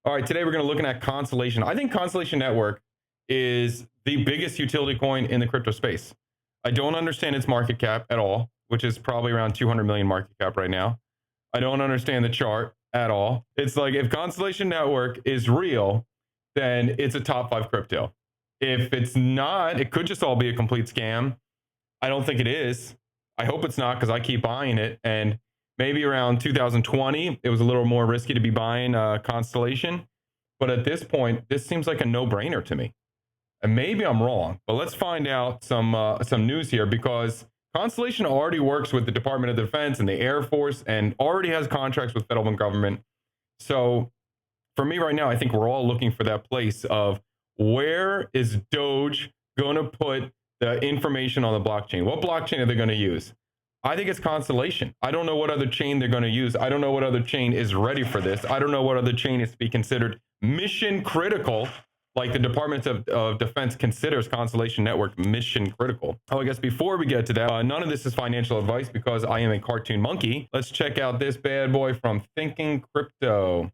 All right, today we're going to look at Constellation. I think Constellation Network is the biggest utility coin in the crypto space. I don't understand its market cap at all, which is probably around 200 million market cap right now. I don't understand the chart at all. It's like if Constellation Network is real, then it's a top 5 crypto. If it's not, it could just all be a complete scam. I don't think it is. I hope it's not because I keep buying it. And maybe around 2020, it was a little more risky to be buying Constellation. But at this point, this seems like a no-brainer to me. And maybe I'm wrong, but let's find out some news here, because Constellation already works with the Department of Defense and the Air Force and already has contracts with federal government. So for me right now, I think we're all looking for that place of where is Doge going to put the information on the blockchain? What blockchain are they going to use? I think it's Constellation. I don't know what other chain they're going to use. I don't know what other chain is ready for this. I don't know what other chain is to be considered mission critical, like the Department of Defense considers Constellation Network mission critical. Oh, I guess before we get to that, none of this is financial advice because I am a cartoon monkey. Let's check out this bad boy from Thinking Crypto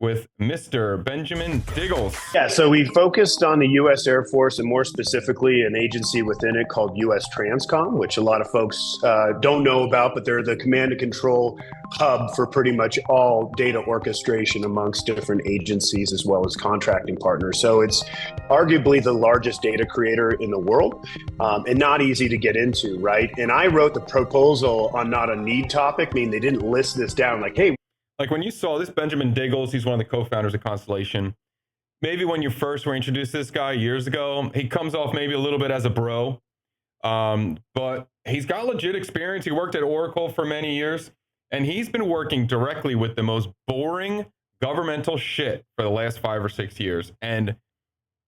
with Mr. Benjamin Diggles. Yeah, so we focused on the U.S. Air Force and more specifically an agency within it called U.S. Transcom, which a lot of folks don't know about, but they're the command and control hub for pretty much all data orchestration amongst different agencies as well as contracting partners. So it's arguably the largest data creator in the world and not easy to get into, right? And I wrote the proposal on not a need topic, meaning they didn't list this down like, hey, like when you saw this Benjamin Diggles, he's one of the co-founders of Constellation. Maybe when you first were introduced to this guy years ago, he comes off maybe a little bit as a bro, but he's got legit experience. He worked at Oracle for many years, and he's been working directly with the most boring governmental shit for the last 5 or 6 years. And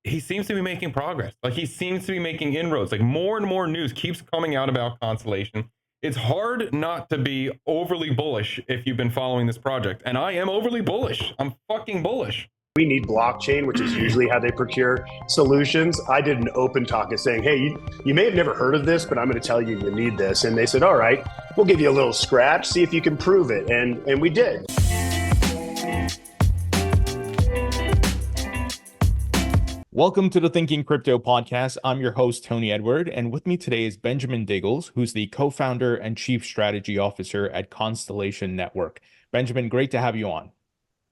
he seems to be making progress. Like he seems to be making inroads. Like more and more news keeps coming out about Constellation. It's hard not to be overly bullish if you've been following this project. And I am overly bullish. I'm fucking bullish. We need blockchain, which is usually how they procure solutions. I did an open talk of saying, hey, you may have never heard of this, but I'm going to tell you you need this. And they said, all right, we'll give you a little scratch, see if you can prove it. And we did. Welcome to the Thinking Crypto podcast. I'm your host, Tony Edward, and with me today is Benjamin Diggles, who's the co-founder and chief strategy officer at Constellation Network. Benjamin, great to have you on.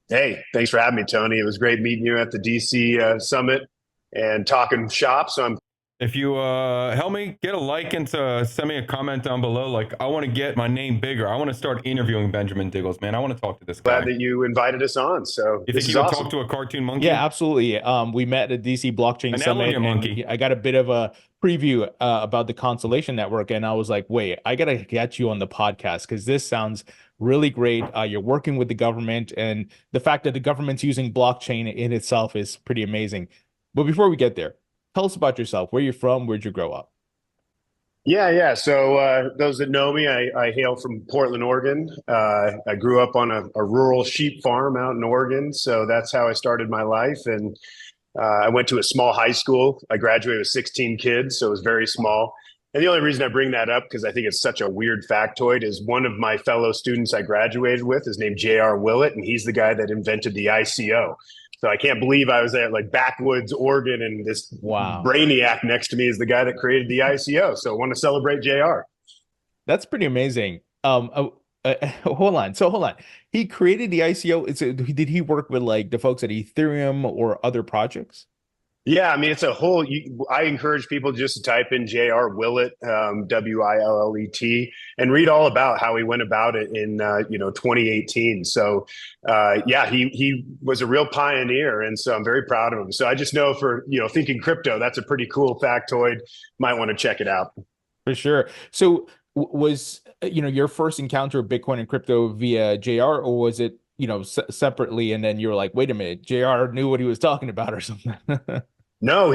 Hey, thanks for having me, Tony. It was great meeting you at the DC Summit and talking shop. So if you help me get a like and send me a comment down below, like I want to get my name bigger. I want to start interviewing Benjamin Diggles, man. I want to talk to this guy. Glad that you invited us on. So you think you would talk to a cartoon monkey? Yeah, absolutely. We met at DC Blockchain Summit. And I got a bit of a preview about the Constellation Network, and I was like, wait, I got to get you on the podcast because this sounds really great. You're working with the government, and the fact that the government's using blockchain in itself is pretty amazing. But before we get there, tell us about yourself. Where you're from? Where'd you grow up? Yeah. So those that know me, I hail from Portland, Oregon. I grew up on a rural sheep farm out in Oregon. So that's how I started my life. And I went to a small high school. I graduated with 16 kids, so it was very small. And the only reason I bring that up, because I think it's such a weird factoid, is one of my fellow students I graduated with is named J.R. Willett, and he's the guy that invented the ICO. So I can't believe I was at like backwoods Oregon and this brainiac next to me is the guy that created the ICO. So I want to celebrate JR. That's pretty amazing. Hold on. He created the ICO. Did he work with like the folks at Ethereum or other projects? Yeah, I mean, it's a whole, I encourage people just to type in J.R. Willett, Willet, and read all about how he went about it in, 2018. So, he was a real pioneer. And so I'm very proud of him. So I just know for, thinking crypto, that's a pretty cool factoid. Might want to check it out. For sure. So was, your first encounter of Bitcoin and crypto via JR, or was it, separately, and then you were like, wait a minute, JR knew what he was talking about or something? No,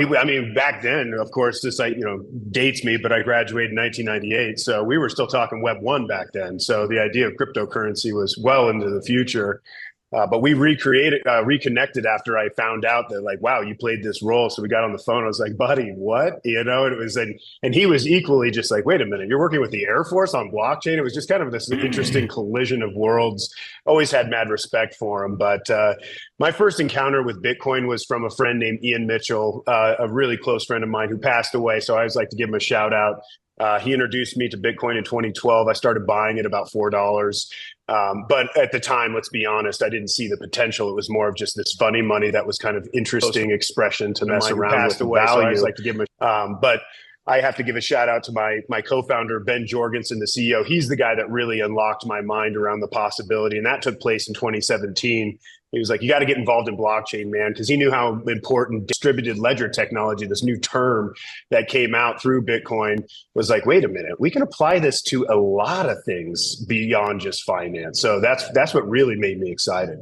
back then, of course, this dates me, but I graduated in 1998. So we were still talking Web 1 back then. So the idea of cryptocurrency was well into the future. But we reconnected after I found out that, like, wow, you played this role. So we got on the phone. I was like, buddy, what? And it was, and he was equally just like, wait a minute, you're working with the Air Force on blockchain. It was just kind of this interesting collision of worlds. Always had mad respect for him. But my first encounter with Bitcoin was from a friend named Ian Mitchell, a really close friend of mine who passed away. So I always like to give him a shout out. He introduced me to Bitcoin in 2012. I started buying it about $4. But at the time, let's be honest, I didn't see the potential. It was more of just this funny money that was kind of interesting expression to mess around with the value. So I always like to give him but I have to give a shout out to my co-founder, Ben Jorgensen, the CEO. He's the guy that really unlocked my mind around the possibility. And that took place in 2017. He was like, you got to get involved in blockchain, man, because he knew how important distributed ledger technology, this new term that came out through Bitcoin, was like, wait a minute, we can apply this to a lot of things beyond just finance. So that's what really made me excited.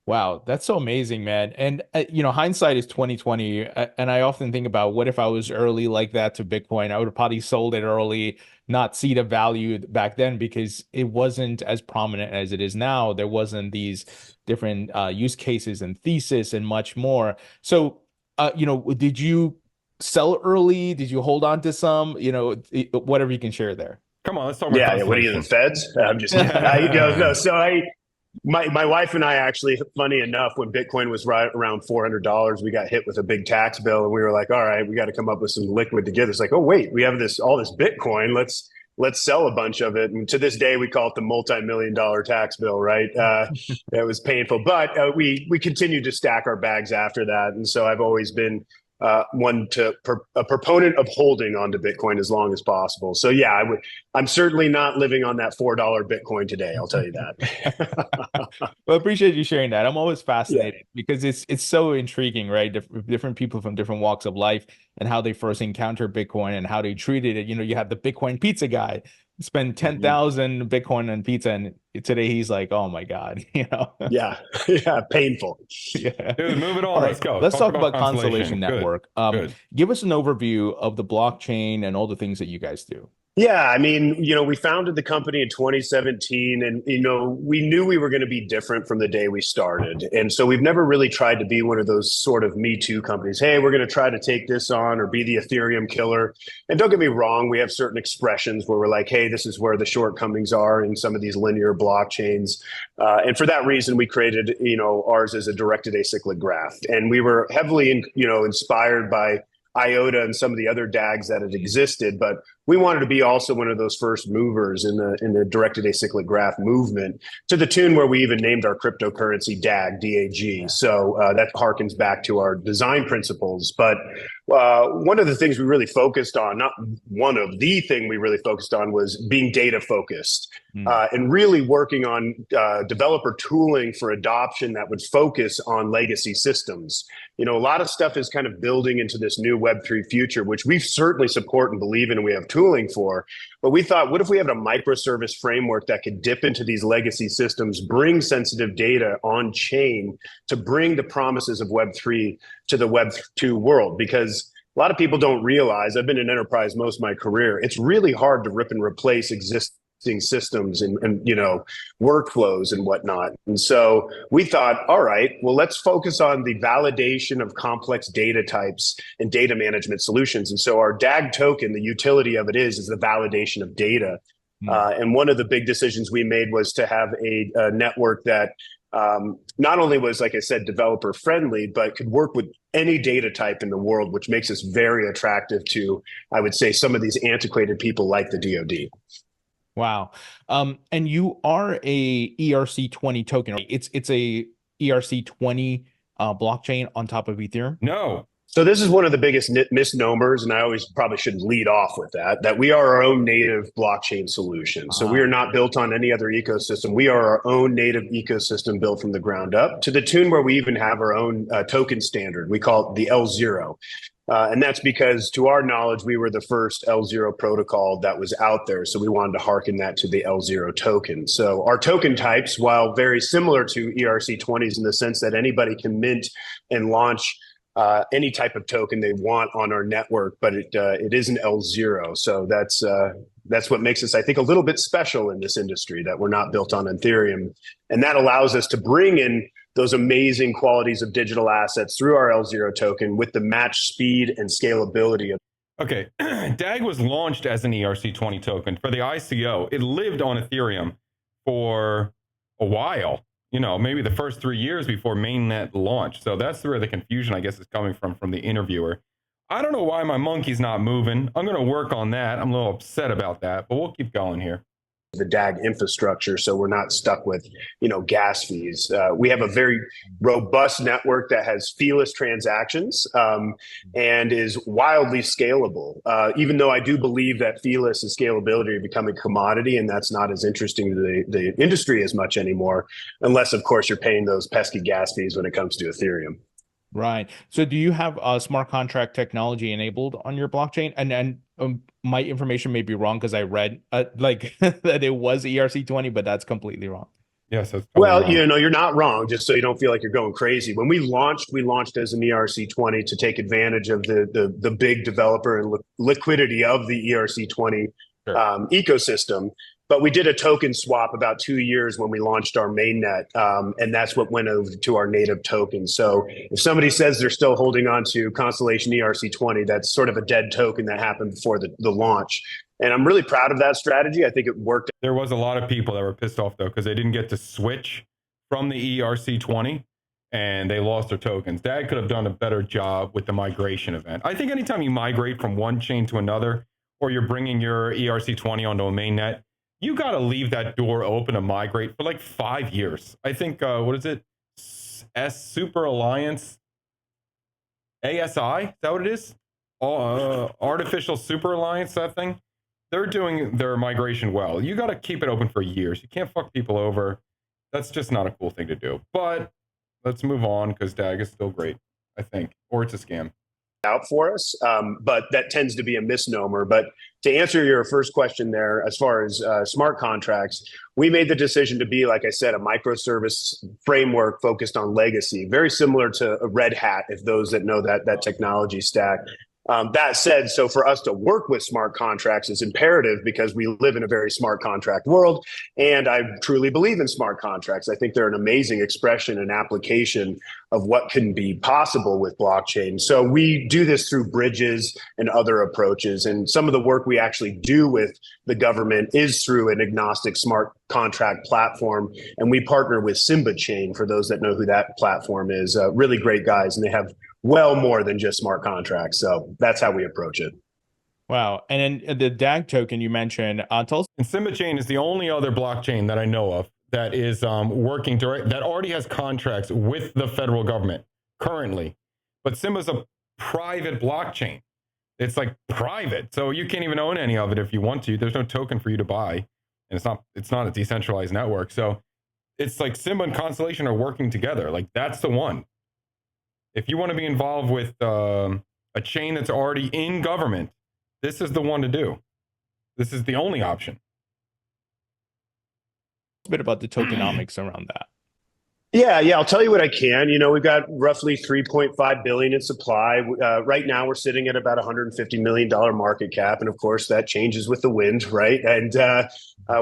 Wow, that's so amazing, man. And hindsight is 2020. And I often think about, what if I was early like that to Bitcoin? I would have probably sold it early, not see the value back then, because it wasn't as prominent as it is now. There wasn't these different use cases and thesis and much more. So, did you sell early? Did you hold on to some? Whatever you can share there. Come on, let's talk about yeah. What are you, the feds? I'm just kidding. No. So my wife and I actually, funny enough, when Bitcoin was right around $400, we got hit with a big tax bill, and we were like, all right, we got to come up with some liquid to get. It's like, oh wait, we have all this Bitcoin. Let's sell a bunch of it. And to this day, we call it the multi-million-dollar tax bill, right? It was painful, but we continued to stack our bags after that. And so I've always been a proponent of holding onto Bitcoin as long as possible. So yeah, I'm certainly not living on that $4 Bitcoin today. I'll tell you that. Well, I appreciate you sharing that. I'm always fascinated because it's so intriguing, right? Different people from different walks of life and how they first encounter Bitcoin and how they treated it. You have the Bitcoin pizza guy, spend 10,000 Bitcoin on pizza, and today he's like, oh my God, Yeah, painful. Yeah. Dude, move it on. All right, Let's go. Let's talk about Constellation Good. Network. Good. Give us an overview of the blockchain and all the things that you guys do. Yeah, I mean, we founded the company in 2017, and we knew we were going to be different from the day we started. And so we've never really tried to be one of those sort of Me Too companies. Hey, we're going to try to take this on or be the Ethereum killer. And don't get me wrong, we have certain expressions where we're like, hey, this is where the shortcomings are in some of these linear blockchains. And for that reason, we created, ours as a directed acyclic graph. And we were heavily, inspired by IOTA and some of the other DAGs that had existed, but we wanted to be also one of those first movers in the directed acyclic graph movement, to the tune where we even named our cryptocurrency DAG, DAG. So that harkens back to our design principles. But one of the things we really focused on, not one of the thing we really focused on, was being data focused and really working on developer tooling for adoption that would focus on legacy systems. A lot of stuff is kind of building into this new Web3 future, which we certainly support and believe in, and we have tooling for. But we thought, what if we had a microservice framework that could dip into these legacy systems, bring sensitive data on chain to bring the promises of Web3 to the Web2 world? Because a lot of people don't realize, I've been in enterprise most of my career, it's really hard to rip and replace existing systems and workflows and whatnot. And so we thought, all right, well, let's focus on the validation of complex data types and data management solutions. And so our DAG token, the utility of it is the validation of data. And one of the big decisions we made was to have a network that not only was, like I said, developer friendly, but could work with any data type in the world, which makes us very attractive to, I would say, some of these antiquated people like the DoD. Wow. And you are a ERC20 token. It's a ERC20 blockchain on top of Ethereum? No. So this is one of the biggest misnomers, and I always probably should lead off with that we are our own native blockchain solution. So we are not built on any other ecosystem. We are our own native ecosystem built from the ground up, to the tune where we even have our own token standard. We call it the L0. And that's because, to our knowledge, we were the first L0 protocol that was out there. So we wanted to hearken that to the L0 token. So our token types, while very similar to ERC20s in the sense that anybody can mint and launch any type of token they want on our network, but it is an L0. So that's That's what makes us, I think, a little bit special in this industry, that we're not built on Ethereum. And that allows us to bring in those amazing qualities of digital assets through our L0 token with the match speed and scalability. Okay, DAG was launched as an ERC20 token for the ICO. It lived on Ethereum for a while, you know, maybe the first 3 years before mainnet launched. So that's where the confusion, I guess, is coming from the interviewer. I don't know why my monkey's not moving. I'm going to work on that. I'm a little upset about that, but we'll keep going here. The DAG infrastructure, so we're not stuck with, you know, gas fees. We have a very robust network that has feeless transactions and is wildly scalable. Even though I do believe that feeless and scalability are becoming a commodity, and that's not as interesting to the industry as much anymore, unless, of course, you're paying those pesky gas fees when it comes to Ethereum. Right. So do you have smart contract technology enabled on your blockchain? And my information may be wrong because I read like that it was ERC20, but that's completely wrong. Yes. Totally well, wrong. you know, you're not wrong, just so you don't feel like you're going crazy. When we launched as an ERC20 to take advantage of the big developer and liquidity of the ERC20 Sure. Ecosystem. But we did a token swap about 2 years when we launched our mainnet, and that's what went over to our native token. So if somebody says they're still holding on to Constellation ERC20, that's sort of a dead token that happened before the launch. And I'm really proud of that strategy. I think it worked. There was a lot of people that were pissed off, though, because they didn't get to switch from the ERC20 and they lost their tokens. DAG could have done a better job with the migration event. I think anytime you migrate from one chain to another, or you're bringing your ERC20 onto a mainnet, you got to leave that door open to migrate for like 5 years. I think, what is it? Super Alliance, ASI, is that what it is? Artificial Super Alliance, that thing. They're doing their migration well. You got to keep it open for years. You can't fuck people over. That's just not a cool thing to do. But let's move on because DAG is still great, I think. Or it's a scam. Out for us, but that tends to be a misnomer. But to answer your first question there, as far as smart contracts, we made the decision to be, like I said, a microservice framework focused on legacy, very similar to a Red Hat, if those that know that technology stack. That said, so for us to work with smart contracts is imperative because we live in a very smart contract world. And I truly believe in smart contracts. I think they're an amazing expression and application of what can be possible with blockchain. So we do this through bridges and other approaches. And some of the work we actually do with the government is through an agnostic smart contract platform. And we partner with Simba Chain, for those that know who that platform is. Really great guys, and they have well more than just smart contracts. So that's how we approach it. Wow. And then the DAG token you mentioned, tell us. And Simba Chain is the only other blockchain that I know of that is working direct, that already has contracts with the federal government currently. But Simba's a private blockchain. It's like private. So you can't even own any of it if you want to. There's no token for you to buy. And it's not a decentralized network. So it's like Simba and Constellation are working together. Like that's the one. If you want to be involved with a chain that's already in government, this is the one to do. This is the only option. A bit about the tokenomics around that. Yeah, I'll tell you what I can. You know, we've got roughly 3.5 billion in supply. Right now, we're sitting at about $150 million market cap, and of course, that changes with the wind, right? And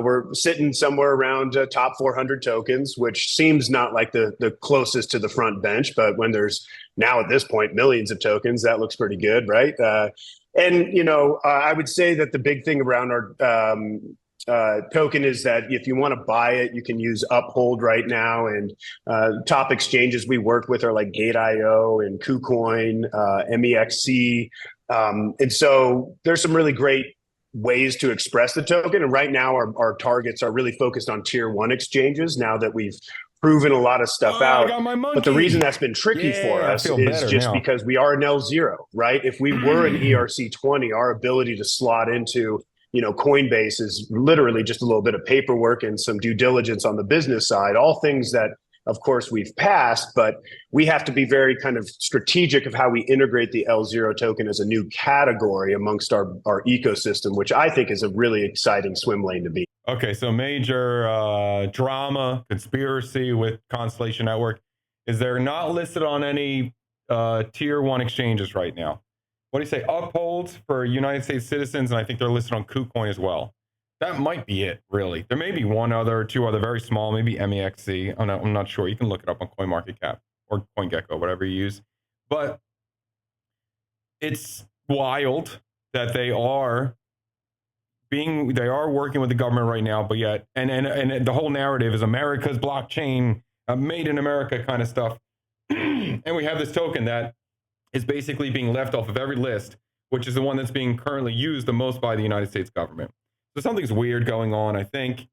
we're sitting somewhere around top 400 tokens, which seems not like the closest to the front bench, but when there's now at this point millions of tokens, that looks pretty good, right? And you know, I would say that the big thing around our token is that if you want to buy it, you can use Uphold right now. And top exchanges we work with are like Gate.io and KuCoin, MEXC. And so there's some really great ways to express the token. And right now our targets are really focused on tier 1 exchanges now that we've proven a lot of stuff out. But the reason that's been tricky for us is just because we are an L0, right? If we were an ERC20, our ability to slot into, you know, Coinbase is literally just a little bit of paperwork and some due diligence on the business side, all things that, of course, we've passed, but we have to be very kind of strategic of how we integrate the L0 token as a new category amongst our ecosystem, which I think is a really exciting swim lane to be. Okay, so major drama, conspiracy with Constellation Network is they're not listed on any tier 1 exchanges right now. what do you say, upholds for United States citizens, and I think they're listed on KuCoin as well. That might be it, really. There may be one other or two other very small, maybe MEXC. I'm not sure. You can look it up on CoinMarketCap or CoinGecko, whatever you use. But it's wild that they are working with the government right now, but yet, and the whole narrative is America's blockchain, made in America kind of stuff. And we have this token that is basically being left off of every list, which is the one that's being currently used the most by the United States government. So something's weird going on, I think.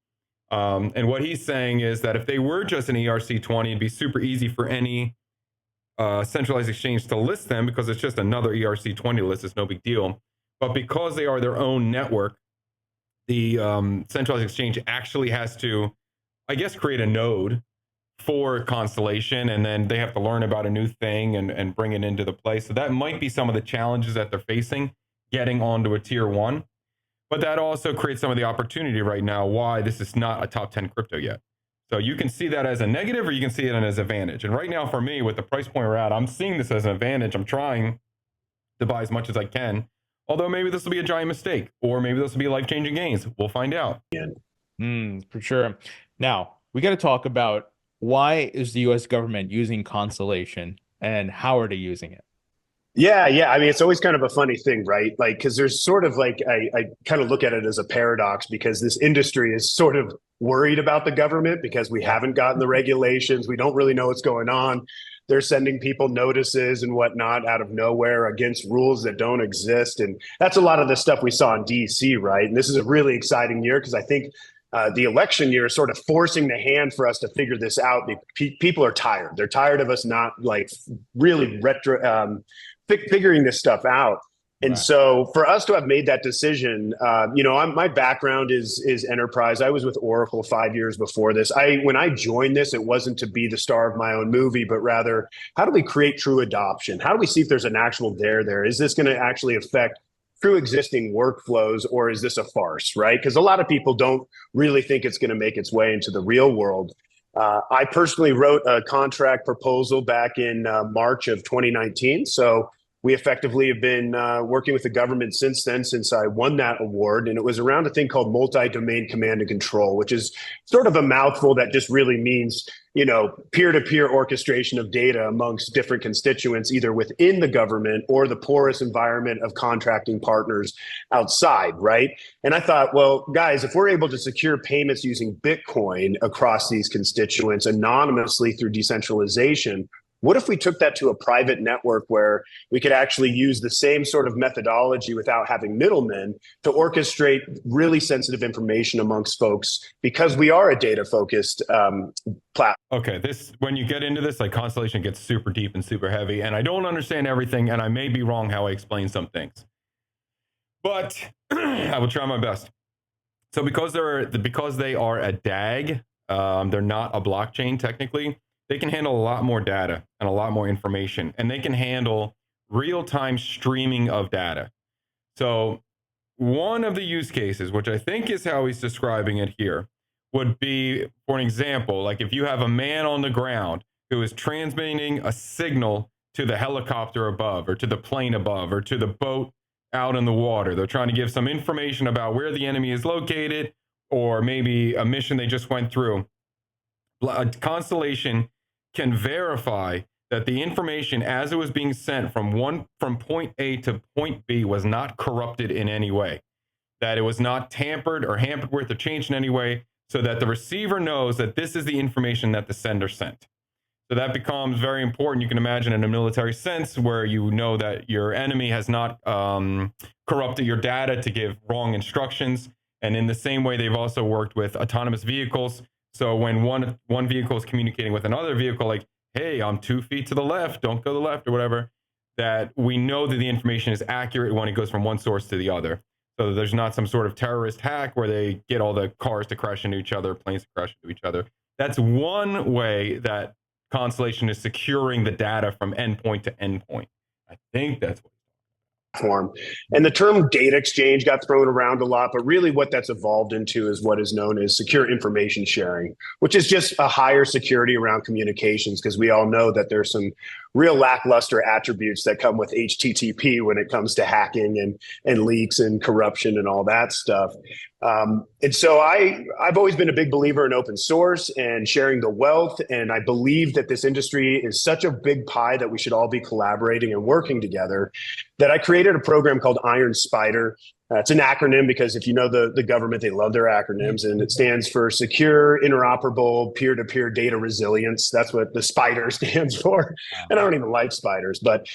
And what he's saying is that if they were just an ERC20, it'd be super easy for any centralized exchange to list them because it's just another ERC20 list. It's no big deal. But because they are their own network, the centralized exchange actually has to, I guess, create a node for Constellation, and then they have to learn about a new thing and bring it into the play. So that might be some of the challenges that they're facing getting onto a tier one. But that also creates some of the opportunity right now why this is not a top 10 crypto yet. So you can see that as a negative or you can see it as an advantage. And right now for me, with the price point we're at, I'm seeing this as an advantage. I'm trying to buy as much as I can. Although maybe this will be a giant mistake, or maybe this will be life-changing gains. We'll find out. For sure. Now, we got to talk about why is the U.S. government using Constellation and how are they using it? Yeah. I mean, it's always kind of a funny thing, right? Like, because there's sort of like, I kind of look at it as a paradox because this industry is sort of worried about the government because we haven't gotten the regulations. We don't really know what's going on. They're sending people notices and whatnot out of nowhere against rules that don't exist. And that's a lot of the stuff we saw in DC, right? And this is a really exciting year because I think the election year is sort of forcing the hand for us to figure this out. People are tired. They're tired of us not like really figuring this stuff out. And so for us to have made that decision, my background is enterprise. I was with Oracle 5 years before this. When I joined this, it wasn't to be the star of my own movie, but rather, how do we create true adoption? How do we see if there's an actual there? Is this going to actually affect true existing workflows, or is this a farce, right? Because a lot of people don't really think it's going to make its way into the real world. I personally wrote a contract proposal back in March of 2019. So we effectively have been working with the government since then, since I won that award. And it was around a thing called multi-domain command and control, which is sort of a mouthful that just really means, peer-to-peer orchestration of data amongst different constituents, either within the government or the porous environment of contracting partners outside, right? And I thought, well, guys, if we're able to secure payments using Bitcoin across these constituents anonymously through decentralization, what if we took that to a private network where we could actually use the same sort of methodology without having middlemen to orchestrate really sensitive information amongst folks, because we are a data-focused platform? Okay, when you get into this, like, Constellation gets super deep and super heavy, and I don't understand everything, and I may be wrong how I explain some things, but I will try my best. So because they are a DAG, they're not a blockchain technically. They can handle a lot more data and a lot more information, and they can handle real-time streaming of data. So one of the use cases, which I think is how he's describing it here, would be, for an example, like if you have a man on the ground who is transmitting a signal to the helicopter above, or to the plane above, or to the boat out in the water. They're trying to give some information about where the enemy is located, or maybe a mission they just went through. A Constellation can verify that the information as it was being sent from point A to point B was not corrupted in any way, that it was not tampered or hampered with or changed in any way, so that the receiver knows that this is the information that the sender sent. So that becomes very important. You can imagine in a military sense where you know that your enemy has not corrupted your data to give wrong instructions. And in the same way, they've also worked with autonomous vehicles. So when one vehicle is communicating with another vehicle, like, hey, I'm 2 feet to the left, don't go to the left, or whatever, that we know that the information is accurate when it goes from one source to the other. So there's not some sort of terrorist hack where they get all the cars to crash into each other, planes to crash into each other. That's one way that Constellation is securing the data from endpoint to endpoint. I think that's what form. And the term data exchange got thrown around a lot, but really what that's evolved into is what is known as secure information sharing, which is just a higher security around communications, because we all know that there's some real lackluster attributes that come with HTTP when it comes to hacking and leaks and corruption and all that stuff. And so I've always been a big believer in open source and sharing the wealth. And I believe that this industry is such a big pie that we should all be collaborating and working together, that I created a program called Iron Spider. It's an acronym because if you know the government, they love their acronyms, and it stands for Secure, Interoperable, Peer-to-Peer Data Resilience. That's what the SPIDER stands for. And I don't even like spiders, but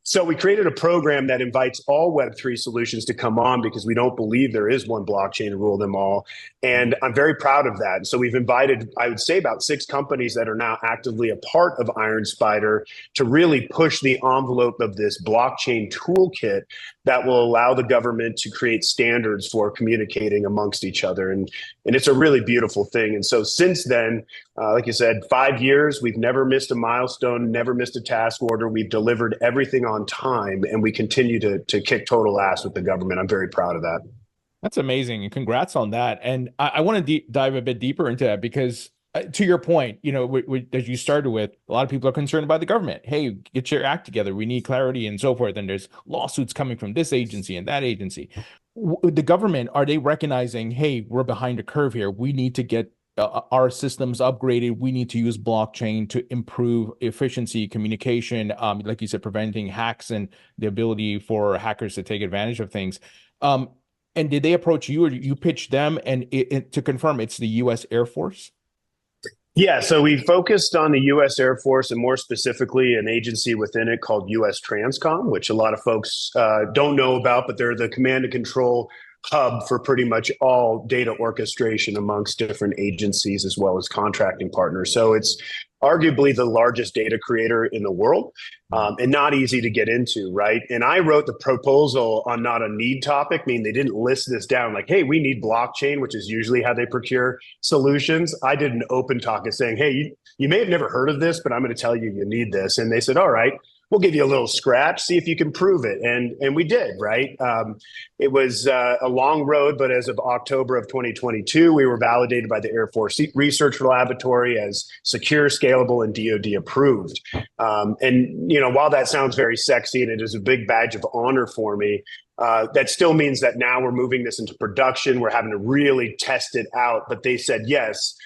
so we created a program that invites all Web3 solutions to come on because we don't believe there is one blockchain to rule them all. And I'm very proud of that. And so we've invited, I would say, about 6 companies that are now actively a part of Iron Spider to really push the envelope of this blockchain toolkit that will allow the government to create standards for communicating amongst each other. And it's a really beautiful thing. And so since then, like you said, 5 years, we've never missed a milestone, never missed a task order. We've delivered everything on time, and we continue to kick total ass with the government. I'm very proud of that. That's amazing, and congrats on that. And I want to dive a bit deeper into that because to your point, you know, as you started with, a lot of people are concerned about the government. Hey, get your act together. We need clarity and so forth. And there's lawsuits coming from this agency and that agency. The government, are they recognizing, hey, we're behind the curve here. We need to get our systems upgraded. We need to use blockchain to improve efficiency, communication, like you said, preventing hacks and the ability for hackers to take advantage of things. And did they approach you, or you pitched them? And to confirm, it's the U.S. Air Force? Yeah, so we focused on the U.S. Air Force, and more specifically an agency within it called U.S. Transcom, which a lot of folks don't know about, but they're the command and control hub for pretty much all data orchestration amongst different agencies as well as contracting partners. So it's arguably the largest data creator in the world, and not easy to get into, right? And I wrote the proposal on not a need topic, meaning they didn't list this down like, hey, we need blockchain, which is usually how they procure solutions. I did an open talk of saying, hey, you may have never heard of this, but I'm going to tell you you need this. And they said, all right, we'll give you a little scratch, see if you can prove it. And we did, right? It was a long road, but as of October of 2022, we were validated by the Air Force Research Laboratory as secure, scalable, and DoD approved. And, you know, while that sounds very sexy and it is a big badge of honor for me, that still means that now we're moving this into production. We're having to really test it out. But they said, yes,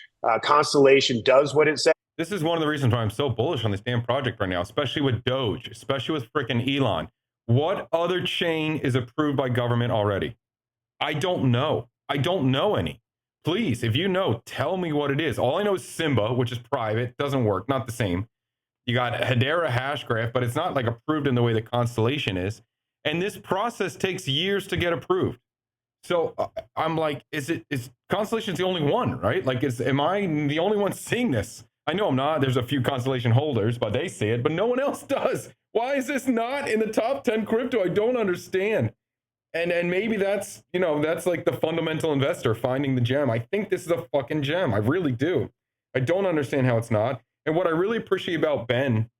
Constellation does what it says. This is one of the reasons why I'm so bullish on this damn project right now, especially with Doge, especially with frickin' Elon. What other chain is approved by government already? I don't know. I don't know any. Please, if you know, tell me what it is. All I know is Simba, which is private, doesn't work, not the same. You got Hedera Hashgraph, but it's not like approved in the way that Constellation is. And this process takes years to get approved. So I'm like, is Constellation's the only one, right? Like, am I the only one seeing this? I know I'm not. There's a few Constellation holders, but they see it, but no one else does. Why is this not in the top 10 crypto? I don't understand. And maybe that's, you know, that's like the fundamental investor finding the gem. I think this is a fucking gem. I really do. I don't understand how it's not. And what I really appreciate about Ben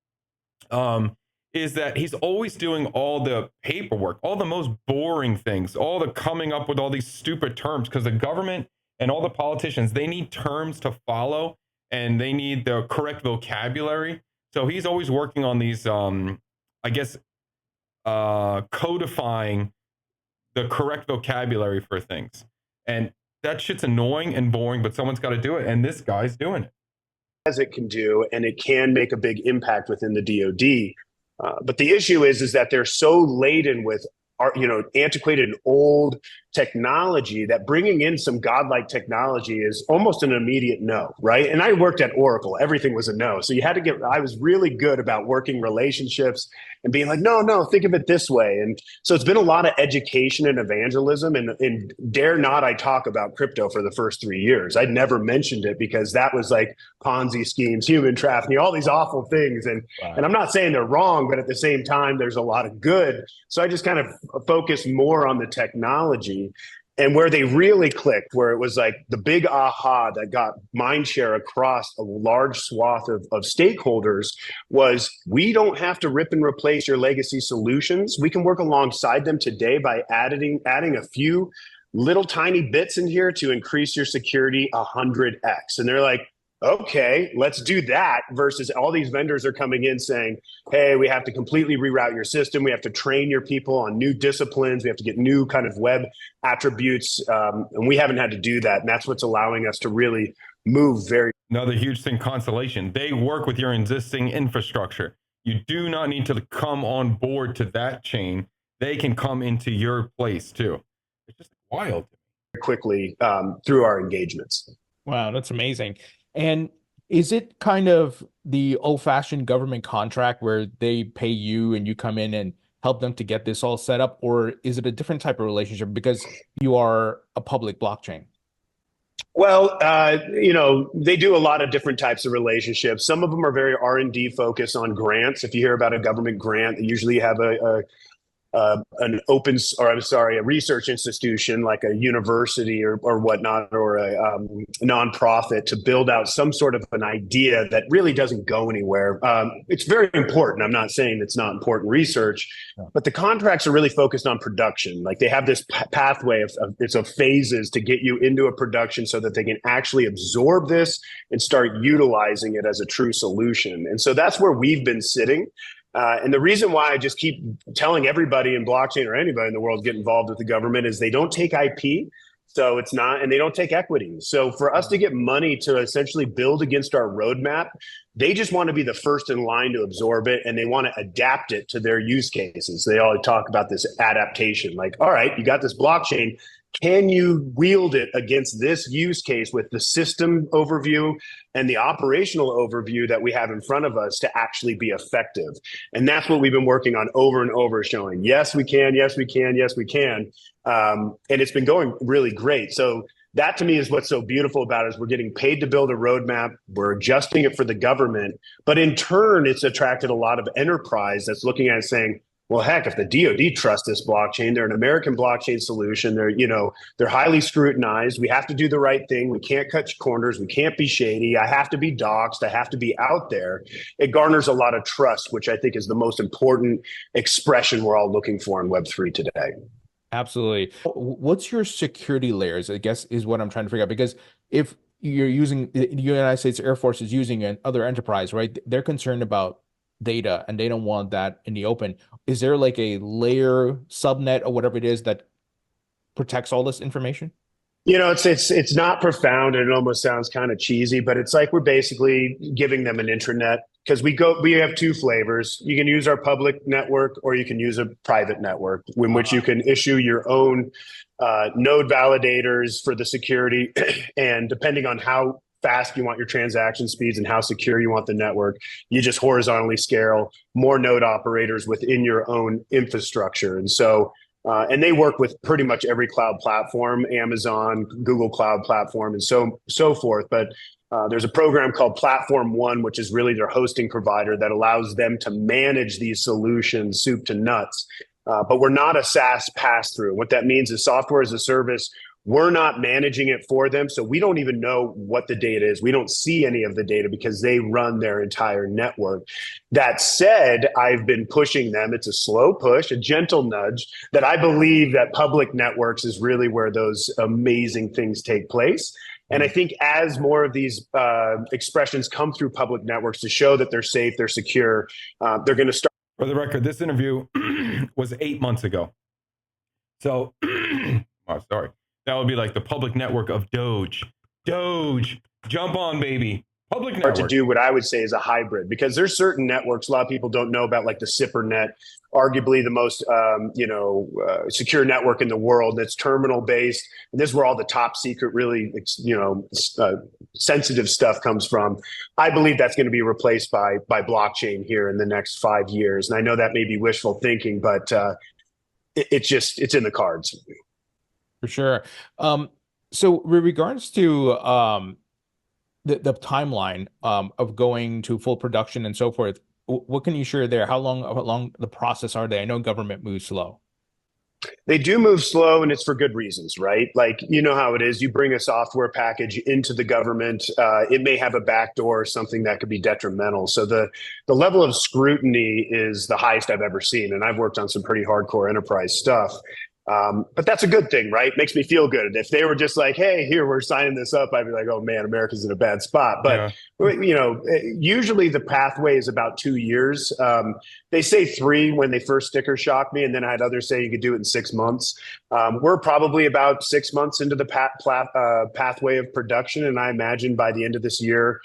is that he's always doing all the paperwork, all the most boring things, all the coming up with all these stupid terms, because the government and all the politicians, they need terms to follow. And they need the correct vocabulary. So he's always working on these, I guess, codifying the correct vocabulary for things. And that shit's annoying and boring, but someone's got to do it. And this guy's doing it. As it can do, and it can make a big impact within the DoD. But the issue is that they're so laden with, antiquated and old technology that bringing in some godlike technology is almost an immediate no, right? And I worked at Oracle. Everything was a no. So I was really good about working relationships and being like, no, think of it this way. And so it's been a lot of education and evangelism, and dare not I talk about crypto for the first 3 years. I'd never mentioned it because that was like Ponzi schemes, human trafficking, all these awful things. And I'm not saying they're wrong, but at the same time, there's a lot of good. So I just kind of focused more on the technology. And where they really clicked, where it was like the big aha that got mindshare across a large swath of stakeholders, was we don't have to rip and replace your legacy solutions. We can work alongside them today by adding a few little tiny bits in here to increase your security 100x. And they're like, okay, let's do that versus all these vendors are coming in saying, hey, we have to completely reroute your system. We have to train your people on new disciplines. We have to get new kind of web attributes. And we haven't had to do that. And that's what's allowing us to really move very. Another huge thing, Constellation. They work with your existing infrastructure. You do not need to come on board to that chain. They can come into your place too. It's just wild. Quickly through our engagements. Wow, that's amazing. And is it kind of the old-fashioned government contract where they pay you and you come in and help them to get this all set up? Or is it a different type of relationship because you are a public blockchain? Well, they do a lot of different types of relationships. Some of them are very R&D focused on grants. If you hear about a government grant, they usually have a research institution like a university or whatnot, or a nonprofit to build out some sort of an idea that really doesn't go anywhere. It's very important. I'm not saying it's not important research, but the contracts are really focused on production. Like they have this pathway of phases to get you into a production so that they can actually absorb this and start utilizing it as a true solution. And so that's where we've been sitting. And the reason why I just keep telling everybody in blockchain or anybody in the world get involved with the government is they don't take IP. So it's not, and they don't take equity. So for us to get money to essentially build against our roadmap, they just want to be the first in line to absorb it, and they want to adapt it to their use cases. They all talk about this adaptation, like, all right, you got this blockchain. Can you wield it against this use case with the system overview and the operational overview that we have in front of us to actually be effective? And that's what we've been working on over and over, showing, yes, we can, yes, we can, yes, we can. And it's been going really great. So that to me is what's so beautiful about it, is we're getting paid to build a roadmap. We're adjusting it for the government, but in turn, it's attracted a lot of enterprise that's looking at it saying, well, heck, if the DoD trusts this blockchain, they're an American blockchain solution. They're highly scrutinized. We have to do the right thing. We can't cut corners. We can't be shady. I have to be doxxed. I have to be out there. It garners a lot of trust, which I think is the most important expression we're all looking for in Web3 today. Absolutely. What's your security layers, I guess, is what I'm trying to figure out. Because if you're using, the United States Air Force is using another enterprise, right? They're concerned about data and they don't want that in the open. Is there like a layer, subnet, or whatever it is that protects all this information? It's not profound, and it almost sounds kind of cheesy, but it's like we're basically giving them an intranet, because we have two flavors. You can use our public network, or you can use a private network in which you can issue your own node validators for the security. And depending on how fast you want your transaction speeds and how secure you want the network, you just horizontally scale more node operators within your own infrastructure. And so, and they work with pretty much every cloud platform, Amazon, Google Cloud Platform, and so forth. But there's a program called Platform One, which is really their hosting provider that allows them to manage these solutions soup to nuts. But we're not a SaaS pass-through. What that means is software as a service. We're not managing it for them, so we don't even know what the data is. We don't see any of the data because they run their entire network. That said, I've been pushing them. It's a slow push, a gentle nudge, that I believe that public networks is really where those amazing things take place. And I think as more of these expressions come through public networks to show that they're safe, they're secure, they're going to start. For the record, this interview was 8 months ago. So, oh, sorry. That would be like the public network of Doge. Doge, jump on, baby. Public network. To do what I would say is a hybrid, because there's certain networks a lot of people don't know about, like the SIPRnet, arguably the most secure network in the world. That's terminal based, and this is where all the top secret, really sensitive stuff comes from. I believe that's going to be replaced by blockchain here in the next 5 years, and I know that may be wishful thinking, but it's in the cards. For sure. So with regards to the timeline of going to full production and so forth, what can you share there? How long the process are they? I know government moves slow. They do move slow, and it's for good reasons, right? Like, you know how it is. You bring a software package into the government, it may have a backdoor or something that could be detrimental. So the level of scrutiny is the highest I've ever seen, and I've worked on some pretty hardcore enterprise stuff. But that's a good thing, right? Makes me feel good. If they were just like, "Hey, here, we're signing this up," I'd be like, "Oh man, America's in a bad spot." But usually the pathway is about 2 years. They say 3 when they first sticker shock me, and then I had others say you could do it in 6 months. We're probably about 6 months into the pathway of production, and I imagine by the end of this year,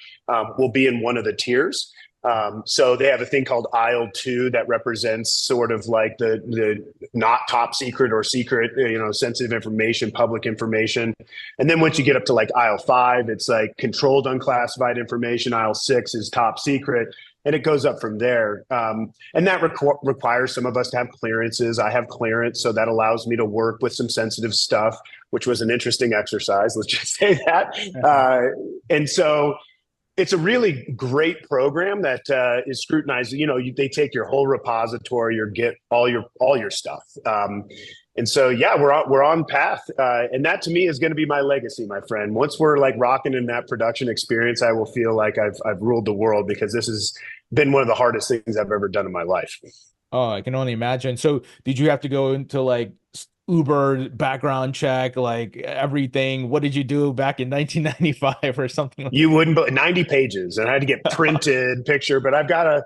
we'll be in one of the tiers. So they have a thing called aisle 2 that represents sort of like the not top secret or secret, sensitive information, public information. And then once you get up to like aisle 5, it's like controlled unclassified information. Aisle 6 is top secret. And it goes up from there. And that requires some of us to have clearances. I have clearance, so that allows me to work with some sensitive stuff, which was an interesting exercise. Let's just say that. And so it's a really great program that is scrutinized. They take your whole repository, or get all your stuff. And so, yeah, we're on path, and that to me is going to be my legacy, my friend. Once we're like rocking in that production experience, I will feel like I've ruled the world, because this has been one of the hardest things I've ever done in my life. Oh, I can only imagine. So, did you have to go into like Uber background check, like everything? What did you do back in 1995 or something? You wouldn't, but 90 pages, and I had to get printed picture. But I've got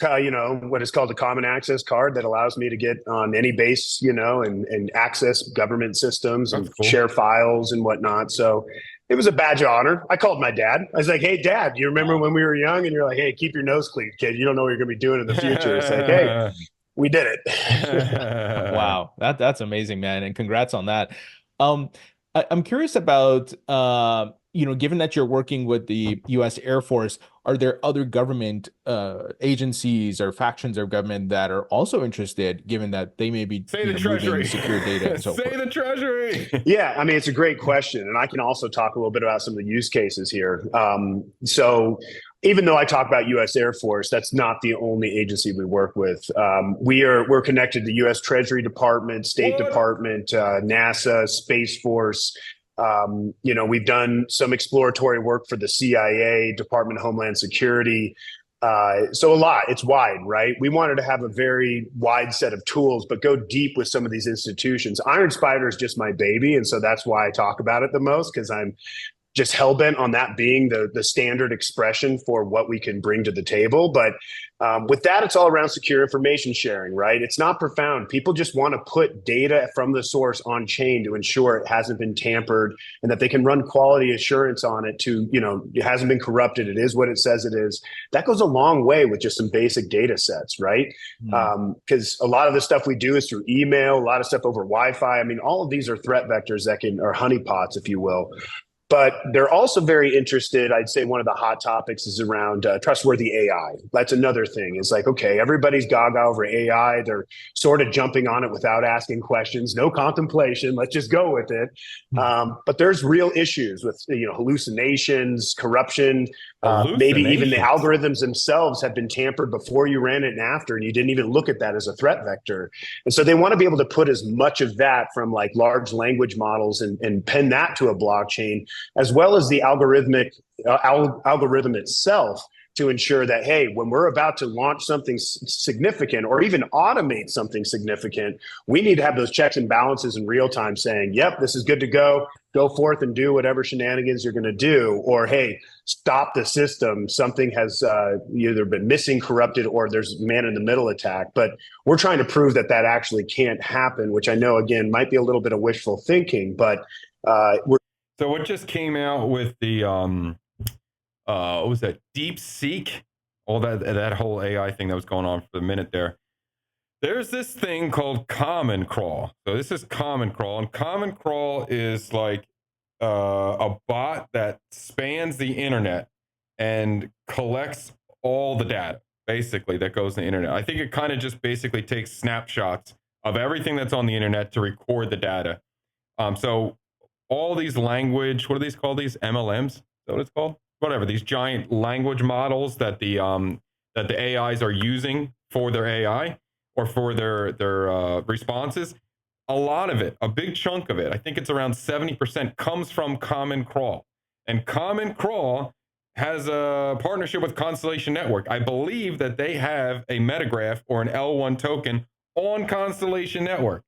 what is called a common access card that allows me to get on any base, and access government systems and share files and whatnot. So it was a badge of honor. I called my dad. I was like, "Hey, Dad, you remember when we were young?" And you're like, "Hey, keep your nose clean, kid. You don't know what you're going to be doing in the future." It's like, "Hey, we did it." Wow, that's amazing, man, and congrats on that. I'm curious about given that you're working with the U.S. Air Force, are there other government agencies or factions of government that are also interested, given that they may be moving secure data and so forth? Say the Treasury. Yeah, I mean, it's a great question, and I can also talk a little bit about some of the use cases here. So even though I talk about U.S. Air Force, that's not the only agency we work with. We're connected to U.S. Treasury Department, State Department, NASA, Space Force. We've done some exploratory work for the CIA, Department of Homeland Security. So a lot. It's wide, right? We wanted to have a very wide set of tools, but go deep with some of these institutions. Iron Spider is just my baby, and so that's why I talk about it the most, because I'm just hell-bent on that being the standard expression for what we can bring to the table. But with that, it's all around secure information sharing, right? It's not profound. People just want to put data from the source on chain to ensure it hasn't been tampered, and that they can run quality assurance on it it hasn't been corrupted. It is what it says it is. That goes a long way with just some basic data sets, right? Because a lot of the stuff we do is through email, a lot of stuff over Wi-Fi. I mean, all of these are threat vectors or honeypots, if you will. But they're also very interested. I'd say one of the hot topics is around trustworthy AI. That's another thing. It's like, okay, everybody's gaga over AI. They're sort of jumping on it without asking questions, no contemplation. Let's just go with it. But there's real issues with hallucinations, corruption. Maybe even the algorithms themselves have been tampered before you ran it and after, and you didn't even look at that as a threat vector. And so they want to be able to put as much of that from like large language models and pen that to a blockchain, as well as the algorithm itself, to ensure that, hey, when we're about to launch something significant or even automate something significant, we need to have those checks and balances in real time saying, yep, this is good to go. Go forth and do whatever shenanigans you're going to do. Or, hey, stop the system. Something has either been missing, corrupted, or there's man-in-the-middle attack. But we're trying to prove that that actually can't happen, which I know, again, might be a little bit of wishful thinking. But So what just came out with the what was that, DeepSeek, all that whole AI thing that was going on for a minute there. There's this thing called Common Crawl. So this is Common Crawl, and Common Crawl is like a bot that spans the internet and collects all the data, basically, that goes to the internet. I think it kind of just basically takes snapshots of everything that's on the internet to record the data. So all these language, what are these called? These MLMs? Is that what it's called? Whatever, these giant language models that the AIs are using for their AI or for their responses. A lot of it, a big chunk of it, I think it's around 70%, comes from Common Crawl. And Common Crawl has a partnership with Constellation Network. I believe that they have a metagraph or an L1 token on Constellation Network.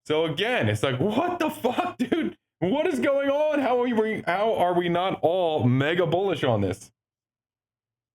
So again, it's like, what the fuck, dude? What is going on? How are we not all mega bullish on this?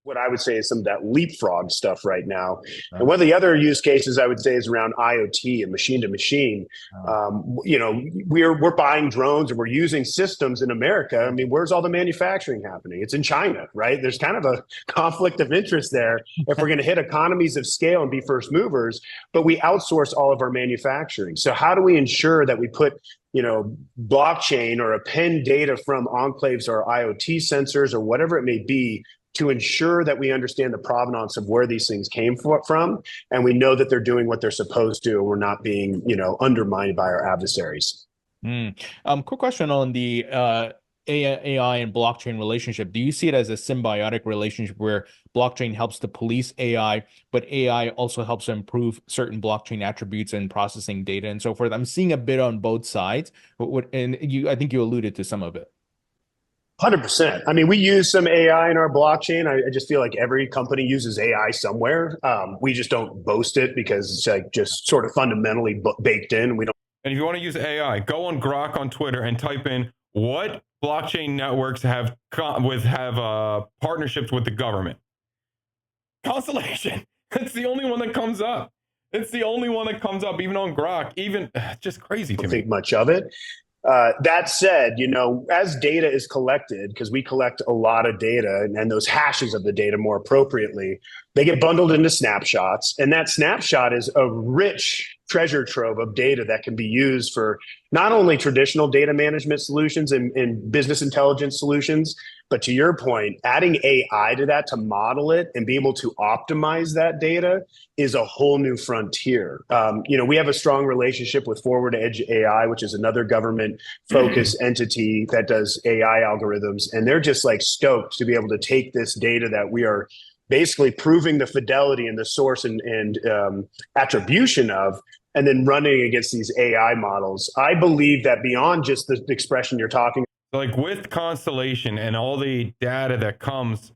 What I would say is some of that leapfrog stuff right now. And one of the other use cases I would say is around IoT and machine to machine. We're buying drones and we're using systems in America. I mean, where's all the manufacturing happening? It's in China, right? There's kind of a conflict of interest there if we're going to hit economies of scale and be first movers, but we outsource all of our manufacturing. So how do we ensure that we put blockchain or append data from enclaves or IoT sensors or whatever it may be to ensure that we understand the provenance of where these things came from, and we know that they're doing what they're supposed to, and we're not being, undermined by our adversaries. Quick question on the AI and blockchain relationship. Do you see it as a symbiotic relationship where blockchain helps to police AI, but AI also helps to improve certain blockchain attributes and processing data and so forth? I'm seeing a bit on both sides, I think you alluded to some of it. 100%. I mean, we use some AI in our blockchain. I just feel like every company uses AI somewhere. We just don't boast it because it's like just sort of fundamentally baked in. We don't. And if you want to use AI, go on Grok on Twitter and type in what blockchain networks have partnerships with the government. Constellation. It's the only one that comes up. It's the only one that comes up, even on Grok. Even just crazy to me. I don't think much of it. That said, as data is collected, because we collect a lot of data and those hashes of the data more appropriately, they get bundled into snapshots. And that snapshot is a rich treasure trove of data that can be used for not only traditional data management solutions and business intelligence solutions, but to your point, adding AI to that to model it and be able to optimize that data is a whole new frontier. We have a strong relationship with Forward Edge AI, which is another government-focused entity that does AI algorithms, and they're just like stoked to be able to take this data that we are basically proving the fidelity and the source and attribution of, and then running against these AI models. I believe that beyond just the expression you're talking, like with Constellation and all the data that comes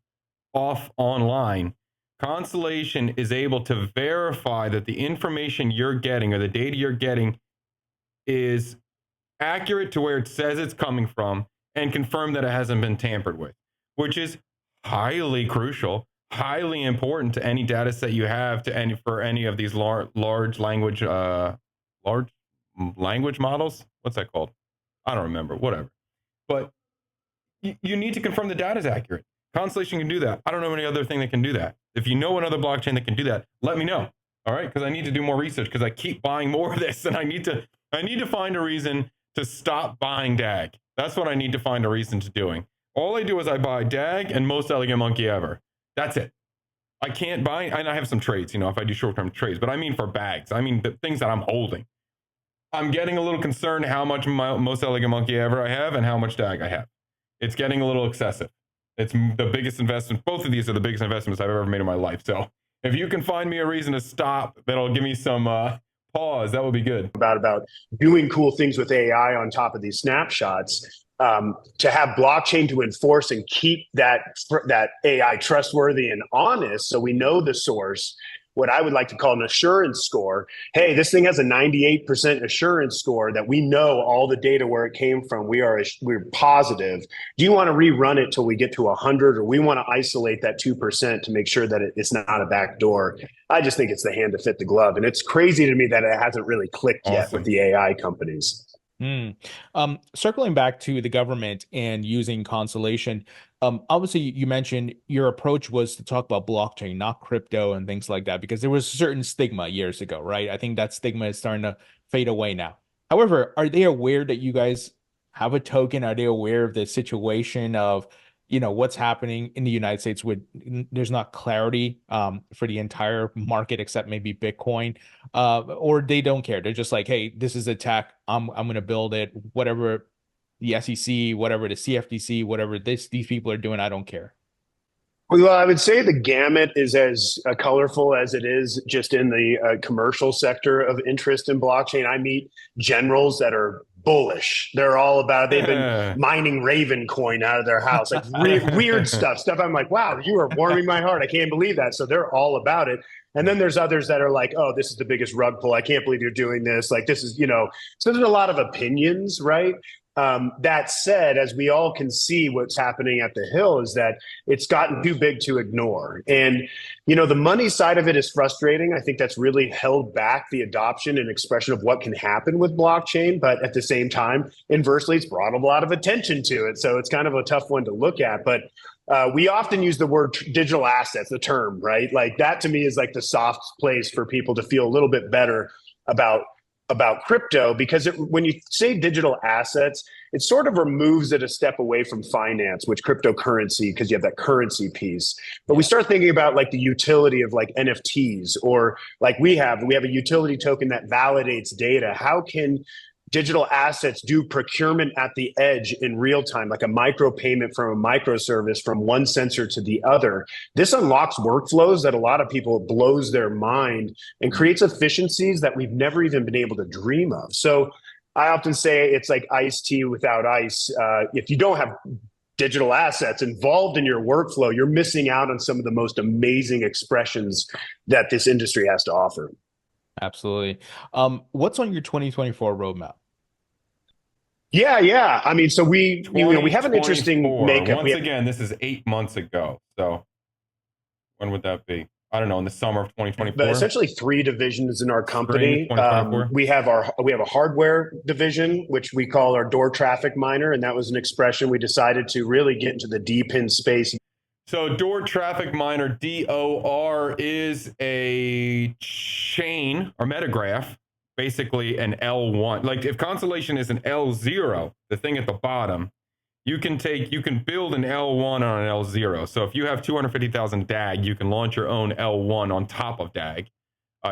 off online, Constellation is able to verify that the information you're getting or the data you're getting is accurate to where it says it's coming from and confirm that it hasn't been tampered with, which is highly crucial, highly important to any data set you have for any of these large language models. What's that called? I don't remember. Whatever. But you need to confirm the data is accurate. Constellation can do that. I don't know any other thing that can do that. If you know another blockchain that can do that, let me know. All right, because I need to do more research because I keep buying more of this, and I need to find a reason to stop buying DAG. That's what I need to find a reason to doing. All I do is I buy DAG and Most Elegant Monkey Ever. That's it. I can't buy, and I have some trades, if I do short-term trades, but I mean for bags. I mean the things that I'm holding. I'm getting a little concerned how much Most Elegant Monkey Ever I have and how much DAG I have. It's getting a little excessive. It's the biggest investment. Both of these are the biggest investments I've ever made in my life. So if you can find me a reason to stop, that'll give me some pause. That would be good. About doing cool things with AI on top of these snapshots, to have blockchain to enforce and keep that AI trustworthy and honest, so we know the source. What I would like to call an assurance score. Hey, this thing has a 98% assurance score that we know all the data where it came from. We're positive. Do you want to rerun it till we get to 100, or we want to isolate that 2% to make sure that it's not a backdoor? I just think it's the hand to fit the glove, and it's crazy to me that it hasn't really clicked yet with the AI companies. Circling back to the government and using Constellation, obviously you mentioned your approach was to talk about blockchain, not crypto and things like that, because there was a certain stigma years ago, right? I think that stigma is starting to fade away now. However, are they aware that you guys have a token? Are they aware of the situation of, what's happening in the United States with there's not clarity for the entire market except maybe Bitcoin, or they don't care? They're just like, hey, this is a tech. I'm going to build it. Whatever the SEC, whatever the CFTC, whatever these people are doing, I don't care. Well, I would say the gamut is as colorful as it is just in the commercial sector of interest in blockchain. I meet generals that are bullish. They're all about, they've been mining Raven coin out of their house, like weird stuff. I'm like, wow, you are warming my heart. I can't believe that. So they're all about it. And then there's others that are like, oh, this is the biggest rug pull. I can't believe you're doing this. Like, this is, so there's a lot of opinions, right? That said, as we all can see, what's happening at the Hill is that it's gotten too big to ignore. And, the money side of it is frustrating. I think that's really held back the adoption and expression of what can happen with blockchain. But at the same time, inversely, it's brought a lot of attention to it. So it's kind of a tough one to look at. But we often use the word digital assets, the term, right? Like that to me is like the soft place for people to feel a little bit better about crypto, because when you say digital assets, it sort of removes it a step away from finance, which cryptocurrency, because you have that currency piece. But we start thinking about like the utility of like NFTs, or like we have a utility token that validates data. How can digital assets do procurement at the edge in real time, like a micro payment from a microservice from one sensor to the other? This unlocks workflows that a lot of people blows their mind and creates efficiencies that we've never even been able to dream of. So I often say it's like iced tea without ice. If you don't have digital assets involved in your workflow, you're missing out on some of the most amazing expressions that this industry has to offer. Absolutely. What's on your 2024 roadmap? Yeah. I mean, so we have an interesting makeup. Once again, this is 8 months ago. So when would that be? I don't know, in the summer of 2024. But essentially 3 divisions in our company. We have a hardware division, which we call our door traffic miner, and that was an expression we decided to really get into the DPIN space. So door traffic miner, DOR, is a chain or metagraph, basically an L1. Like if Constellation is an L0, the thing at the bottom, you can build an L1 on an L0. So if you have 250,000 DAG, you can launch your own L1 on top of DAG.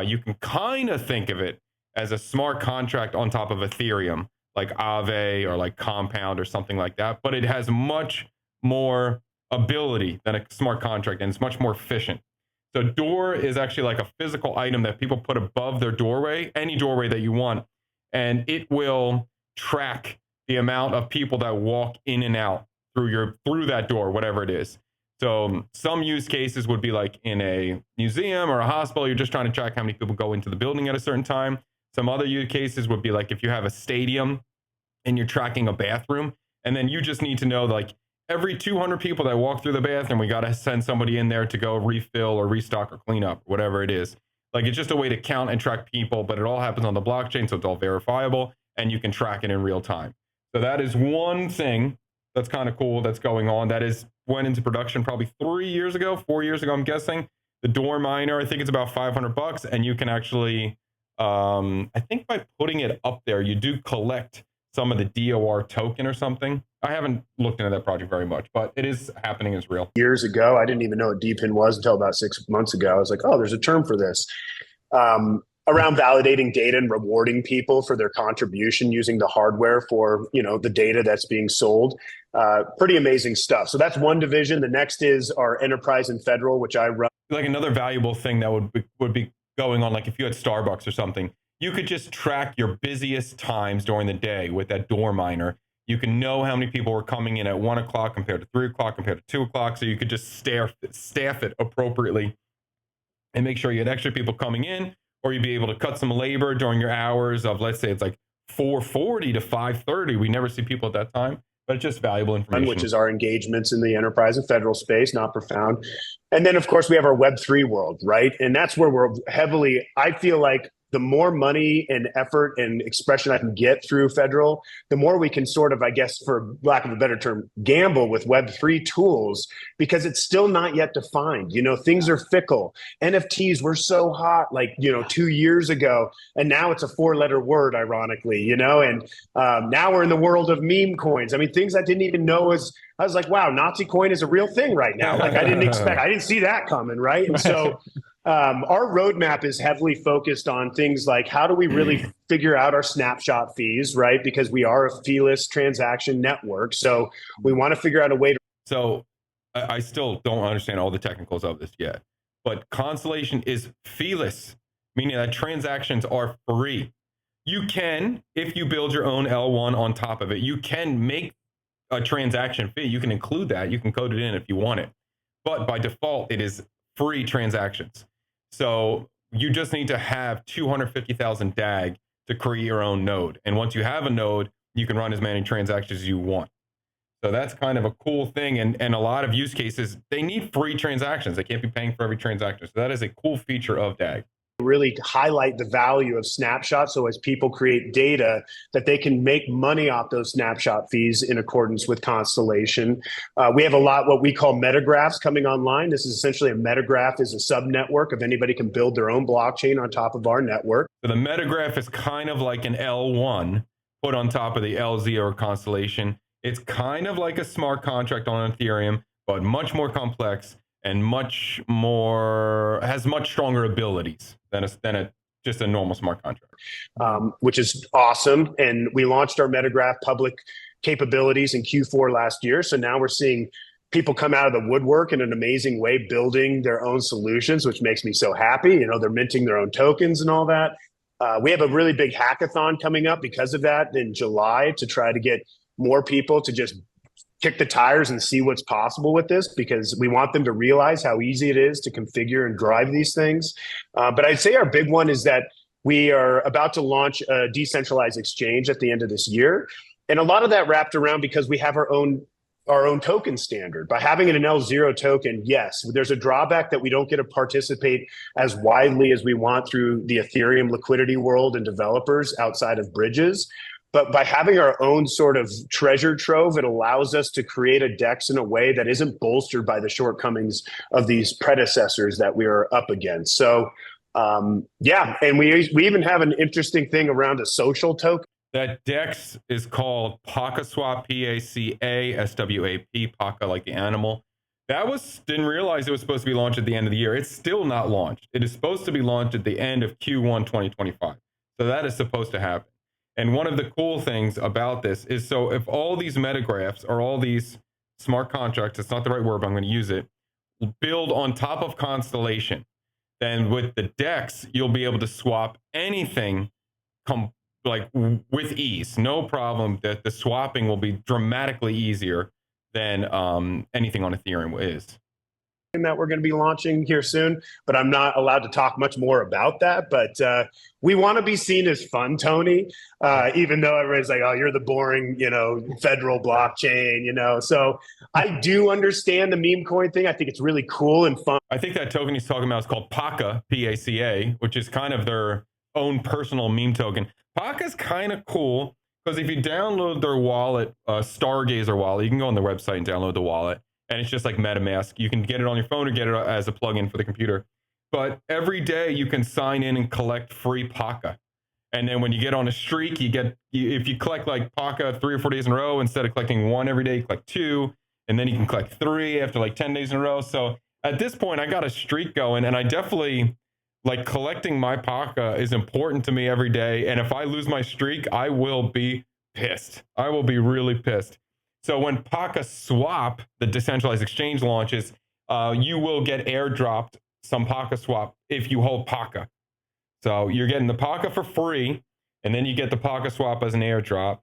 You can kind of think of it as a smart contract on top of Ethereum, like Aave or like Compound or something like that. But it has much more ability than a smart contract, and it's much more efficient. So door is actually like a physical item that people put above their doorway, any doorway that you want, and it will track the amount of people that walk in and out through that door, whatever it is. So some use cases would be like in a museum or a hospital, you're just trying to track how many people go into the building at a certain time. Some other use cases would be like if you have a stadium and you're tracking a bathroom, and then you just need to know like every 200 people that walk through the bathroom, we got to send somebody in there to go refill or restock or clean up, whatever it is. Like it's just a way to count and track people, but it all happens on the blockchain, so it's all verifiable and you can track it in real time. So that is one thing that's kind of cool that's going on. That went into production probably 4 years ago, I'm guessing. The door miner, I think it's about $500, and you can actually, I think by putting it up there, you do collect some of the DOR token or something. I haven't looked into that project very much, but it is happening. It's real. Years ago, I didn't even know what DPIN was until about 6 months ago. I was like, oh, there's a term for this. Around validating data and rewarding people for their contribution using the hardware for, the data that's being sold. Pretty amazing stuff. So that's one division. The next is our enterprise and federal, which I run. Like another valuable thing that would be going on, like if you had Starbucks or something, you could just track your busiest times during the day with that door miner. You can know how many people were coming in at 1 o'clock compared to 3 o'clock compared to 2 o'clock. So you could just staff it appropriately and make sure you had extra people coming in, or you'd be able to cut some labor during your hours of, let's say it's like 4:40 to 5:30. We never see people at that time, but it's just valuable information. Which is our engagements in the enterprise and federal space, not profound. And then, of course, we have our Web3 world, right? And that's where we're heavily, I feel like, the more money and effort and expression I can get through federal, the more we can sort of, I guess, for lack of a better term, gamble with Web3 tools, because it's still not yet defined. Things are fickle. NFTs were so hot, 2 years ago, and now it's a 4-letter word, ironically, and now we're in the world of meme coins. I mean, things I didn't even know I was like, wow, Nazi coin is a real thing right now. Like I didn't see that coming, right? And so our roadmap is heavily focused on things like how do we really figure out our snapshot fees, right? Because we are a feeless transaction network. So we want to figure out a way to. So I still don't understand all the technicals of this yet, but Constellation is feeless, meaning that transactions are free. You can, if you build your own L1 on top of it, you can make a transaction fee. You can include that. You can code it in if you want it. But by default, it is free transactions. So you just need to have 250,000 DAG to create your own node. And once you have a node, you can run as many transactions as you want. So that's kind of a cool thing. And a lot of use cases, they need free transactions. They can't be paying for every transaction. So that is a cool feature of DAG. Really highlight the value of snapshots. So as people create data, that they can make money off those snapshot fees in accordance with Constellation. We have a lot what we call metagraphs coming online. This is essentially a metagraph is a sub network of anybody can build their own blockchain on top of our network. So the metagraph is kind of like an L1 put on top of the LZ or Constellation. It's kind of like a smart contract on Ethereum, but much more complex and has much stronger abilities than just a normal smart contract. Which is awesome. And we launched our Metagraph public capabilities in Q4 last year. So now we're seeing people come out of the woodwork in an amazing way, building their own solutions, which makes me so happy. You know, they're minting their own tokens and all that. We have a really big hackathon coming up because of that in July to try to get more people to just kick the tires and see what's possible with this, because we want them to realize how easy it is to configure and drive these things. But I'd say our big one is that we are about to launch a decentralized exchange at the end of this year. And a lot of that wrapped around because we have our own token standard. By having an L0 token, yes, there's a drawback that we don't get to participate as widely as we want through the Ethereum liquidity world and developers outside of bridges. But by having our own sort of treasure trove, it allows us to create a DEX in a way that isn't bolstered by the shortcomings of these predecessors that we are up against. So, yeah, and we even have an interesting thing around a social token. That DEX is called PakaSwap, P-A-C-A-S-W-A-P, Paka like the animal. Didn't realize it was supposed to be launched at the end of the year. It's still not launched. It is supposed to be launched at the end of Q1 2025. So that is supposed to happen. And one of the cool things about this is, so if all these metagraphs or all these smart contracts, it's not the right word, but I'm going to use it, build on top of Constellation, then with the DEX, you'll be able to swap anything with ease, no problem. That the swapping will be dramatically easier than anything on Ethereum is. That we're going to be launching here soon, but I'm not allowed to talk much more about that. But we want to be seen as fun, Tony, even though everybody's like, oh, you're the boring, federal blockchain, So I do understand the meme coin thing. I think it's really cool and fun. I think that token he's talking about is called Paka, P-A-C-A, which is kind of their own personal meme token. Paka's kind of cool because if you download their wallet, Stargazer wallet, you can go on their website and download the wallet. And it's just like MetaMask. You can get it on your phone or get it as a plugin for the computer. But every day you can sign in and collect free Paka. And then when you get on a streak, if you collect like Paka 3 or 4 days in a row, instead of collecting 1 every day, you collect 2. And then you can collect 3 after like 10 days in a row. So at this point, I got a streak going. And I definitely, like, collecting my Paka is important to me every day. And if I lose my streak, I will be pissed. I will be really pissed. So when PakaSwap, the decentralized exchange, launches, you will get airdropped some PakaSwap if you hold Paka. So you're getting the Paka for free, and then you get the PakaSwap as an airdrop.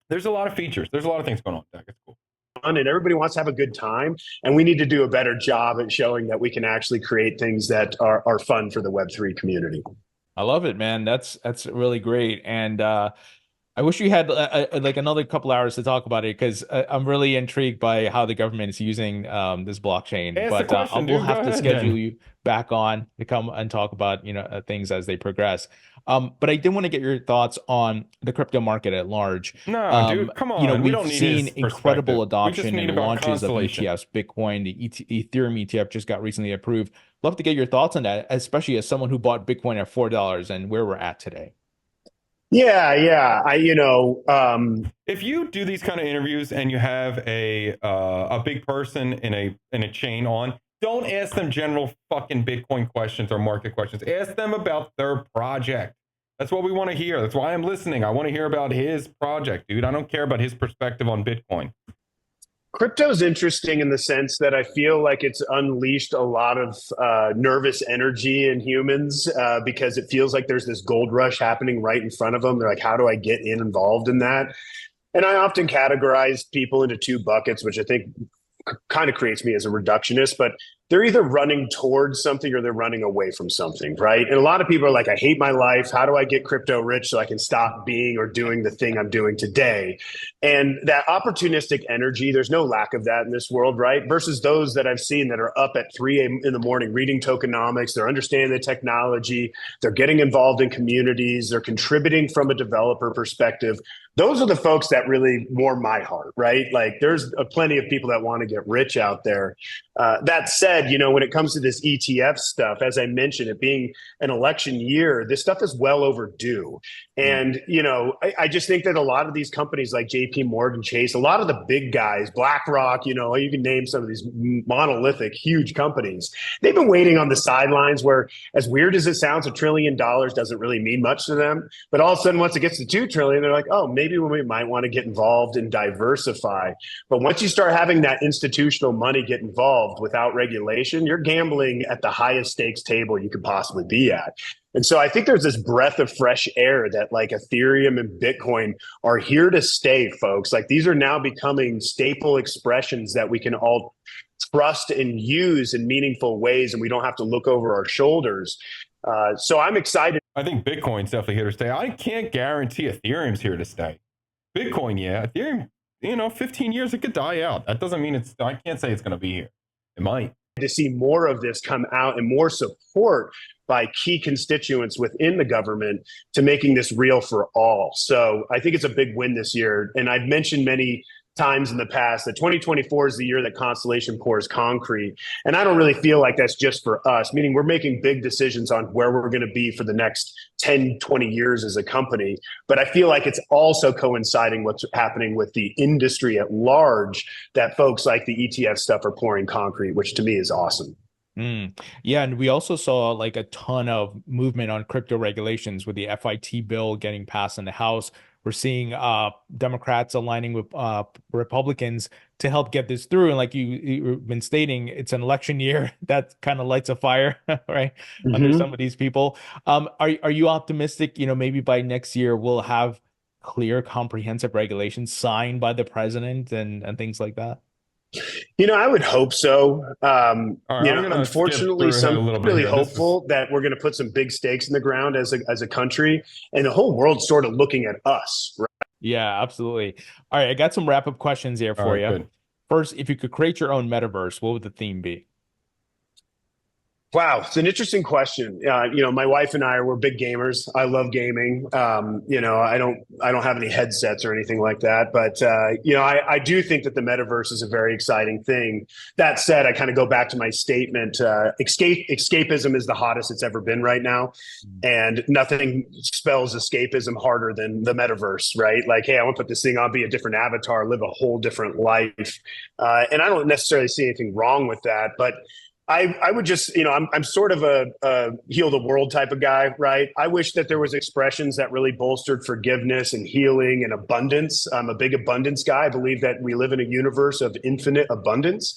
There's a lot of features. There's a lot of things going on with that. It's cool. And everybody wants to have a good time, and we need to do a better job at showing that we can actually create things that are fun for the Web3 community. I love it, man. That's really great. And I wish we had like another couple hours to talk about it, because I'm really intrigued by how the government is using this blockchain. We'll have to schedule you back on to come and talk about things as they progress. But I did want to get your thoughts on the crypto market at large. No, dude, come on. We've seen incredible adoption and launches of ETFs. Bitcoin, the Ethereum ETF just got recently approved. Love to get your thoughts on that, especially as someone who bought Bitcoin at $4 and where we're at today. Yeah. If you do these kind of interviews and you have a big person in a chain on, don't ask them general fucking Bitcoin questions or market questions. Ask them about their project. That's what we want to hear. That's why I'm listening. I want to hear about his project, dude. I don't care about his perspective on Bitcoin. Crypto's interesting in the sense that I feel like it's unleashed a lot of nervous energy in humans because it feels like there's this gold rush happening right in front of them. They're like, how do I get involved in that? And I often categorize people into two buckets, which I think kind of creates me as a reductionist, but they're either running towards something or they're running away from something, right? And a lot of people are like, I hate my life. How do I get crypto rich so I can stop being or doing the thing I'm doing today? And that opportunistic energy, there's no lack of that in this world, right? Versus those that I've seen that are up at 3 a.m. in the morning reading tokenomics, they're understanding the technology, they're getting involved in communities, they're contributing from a developer perspective. Those are the folks that really warm my heart, right? Like there's plenty of people that want to get rich out there. That said, when it comes to this ETF stuff, as I mentioned, it being an election year, this stuff is well overdue. And, I just think that a lot of these companies like JP Morgan Chase, a lot of the big guys, BlackRock, you can name some of these monolithic, huge companies. They've been waiting on the sidelines where, as weird as it sounds, $1 trillion doesn't really mean much to them. But all of a sudden, once it gets to 2 trillion, they're like, oh, maybe we might want to get involved and diversify. But once you start having that institutional money get involved without regulation, you're gambling at the highest stakes table you could possibly be at. And so I think there's this breath of fresh air that like Ethereum and Bitcoin are here to stay, folks. Like these are now becoming staple expressions that we can all trust and use in meaningful ways, and we don't have to look over our shoulders. So I'm excited. I think Bitcoin's definitely here to stay. I can't guarantee Ethereum's here to stay. Bitcoin, yeah. Ethereum, 15 years, it could die out. That doesn't mean I can't say it's going to be here. It might. To see more of this come out and more support by key constituents within the government to making this real for all. So I think it's a big win this year. And I've mentioned many times in the past that 2024 is the year that Constellation pours concrete. And I don't really feel like that's just for us, meaning we're making big decisions on where we're going to be for the next 10, 20 years as a company. But I feel like it's also coinciding what's happening with the industry at large, that folks like the ETF stuff are pouring concrete, which to me is awesome. Yeah, and we also saw like a ton of movement on crypto regulations with the FIT bill getting passed in the House. We're seeing Democrats aligning with Republicans to help get this through. And like you've been stating, it's an election year. That kind of lights a fire, right, under some of these people. Are you optimistic, maybe by next year we'll have clear, comprehensive regulations signed by the president and things like that? I would hope so. Unfortunately, I'm really hopeful that we're going to put some big stakes in the ground as a country, and the whole world's sort of looking at us. Right? Yeah, absolutely. All right, I got some wrap-up questions here for you. Good. First, if you could create your own metaverse, what would the theme be? Wow, it's an interesting question. My wife and we're big gamers. I love gaming. I don't have any headsets or anything like that, but I do think that the metaverse is a very exciting thing. That said, I kind of go back to my statement. Escapism is the hottest it's ever been right now, and nothing spells escapism harder than the metaverse, right? Like, hey, I want to put this thing on, be a different avatar, live a whole different life, and I don't necessarily see anything wrong with that, but I would just, I'm sort of a heal the world type of guy, right? I wish that there was expressions that really bolstered forgiveness and healing and abundance. I'm a big abundance guy. I believe that we live in a universe of infinite abundance.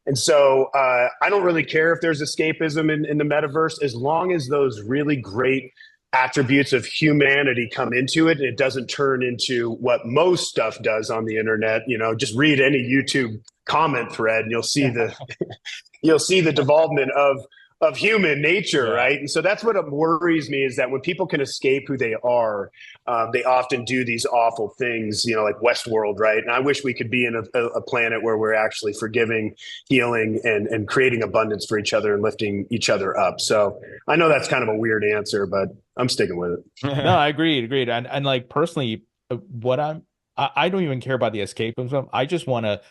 And so I don't really care if there's escapism in the metaverse, as long as those really great attributes of humanity come into it. It doesn't turn into what most stuff does on the internet. Just read any YouTube comment thread and you'll see the development of human nature, right? And so that's what worries me, is that when people can escape who they are, they often do these awful things, like Westworld, right? And I wish we could be in a planet where we're actually forgiving, healing, and creating abundance for each other and lifting each other up. So I know that's kind of a weird answer, but I'm sticking with it. No, I agreed. And like personally, I don't even care about the escapism. I just want to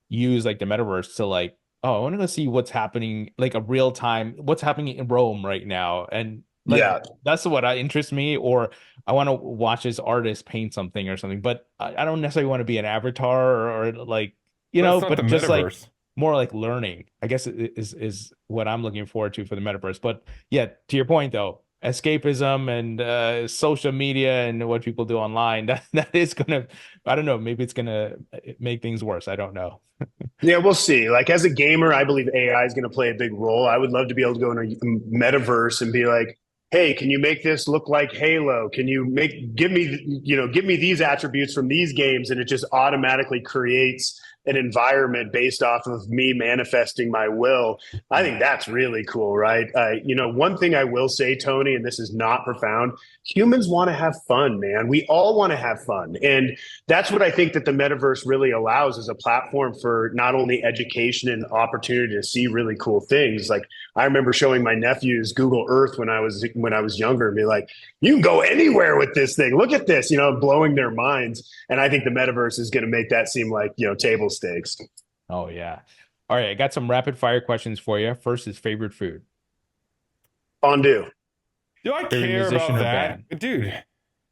use like the metaverse to like, I want to see what's happening, like what's happening in Rome right now. And like, that's what interests me. Or I want to watch this artist paint something or something, but I don't necessarily want to be an avatar or like, but just like more like learning, I guess is what I'm looking forward to for the metaverse. But yeah, to your point though, escapism and social media and what people do online, that is gonna, I don't know, maybe it's gonna make things worse. I don't know. Yeah, we'll see. Like as a gamer, I believe AI is going to play a big role. I would love to be able to go in a metaverse and be like, "Hey, can you make this look like Halo? Can you give me these attributes from these games?" And it just automatically creates an environment based off of me manifesting my will. I think that's really cool, right? One thing I will say, Tony, and this is not profound, humans want to have fun, man. We all want to have fun. And that's what I think that the metaverse really allows, is a platform for not only education and opportunity to see really cool things. Like I remember showing my nephews Google Earth when I was younger and be like, you can go anywhere with this thing. Look at this, blowing their minds. And I think the metaverse is going to make that seem like, table stakes. Oh yeah. All right, I got some rapid fire questions for you. First is favorite food. Fondue. Do I care about that? Dude.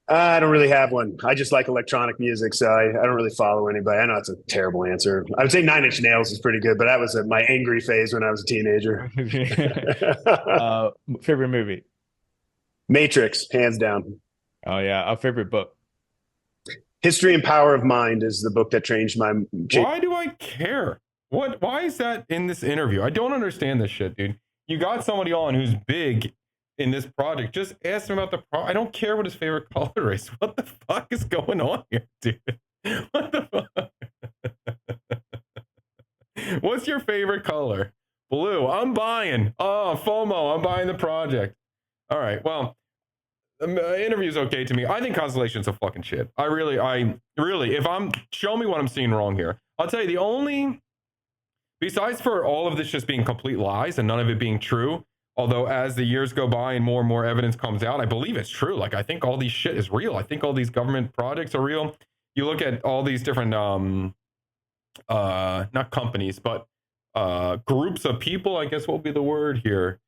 I don't really have one. I just like electronic music, so I don't really follow anybody. I know it's a terrible answer. I would say Nine Inch Nails is pretty good, but that was my angry phase when I was a teenager. Favorite movie? Matrix, hands down. Oh yeah. A favorite book? History and Power of Mind is the book that changed my. Why do I care? Why is that in this interview? I don't understand this shit, dude. You got somebody on who's big in this project. Just ask him about the I don't care what his favorite color is. What the fuck is going on here, dude? What the fuck? What's your favorite color? Blue. I'm buying. Oh, FOMO. I'm buying the project. All right. Well, interview's okay to me. I think Constellation's a fucking shit. I really, show me what I'm seeing wrong here. I'll tell you, besides for all of this just being complete lies and none of it being true, although as the years go by and more evidence comes out, I believe it's true. Like, I think all these shit is real. I think all these government projects are real. You look at all these different, not companies, but groups of people, I guess what would be the word here?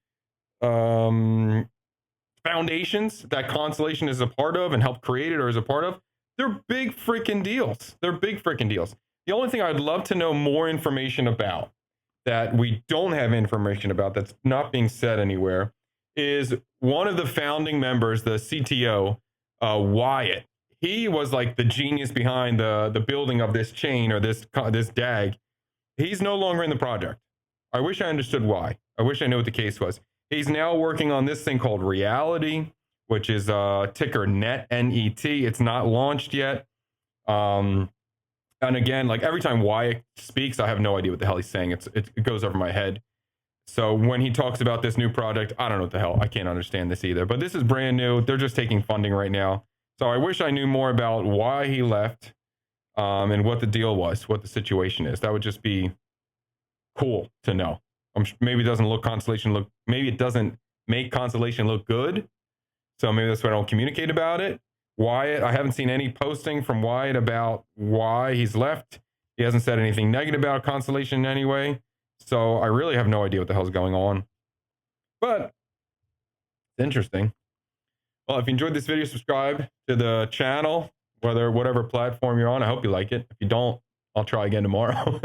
Foundations that Constellation is a part of and helped create it or is a part of. They're big freaking deals. The only thing I'd love to know more information about, that we don't have information about, that's not being said anywhere, is one of the founding members, the CTO, Wyatt. He was like the genius behind the building of this chain or this DAG. He's no longer in the project. I wish I understood why. I wish I knew what the case was. He's now working on this thing called Reality, which is ticker NET, N-E-T. It's not launched yet. And again, like every time Wyatt speaks, I have no idea what the hell he's saying. It goes over my head. So when he talks about this new project, I don't know what the hell. I can't understand this either. But this is brand new. They're just taking funding right now. So I wish I knew more about why he left and what the deal was, what the situation is. That would just be cool to know. Maybe it doesn't maybe it doesn't make Constellation look good. So maybe that's why I don't communicate about it. Wyatt, I haven't seen any posting from Wyatt about why he's left. He hasn't said anything negative about Constellation anyway. So I really have no idea what the hell's going on. But it's interesting. Well, if you enjoyed this video, subscribe to the channel, whatever platform you're on. I hope you like it. If you don't, I'll try again tomorrow.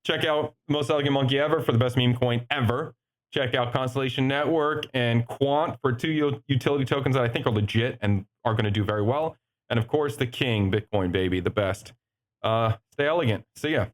Check out Most Elegant Monkey Ever for the best meme coin ever. Check out Constellation Network and Quant for two utility tokens that I think are legit and are going to do very well. And of course, the King Bitcoin, baby, the best. Stay elegant. See ya.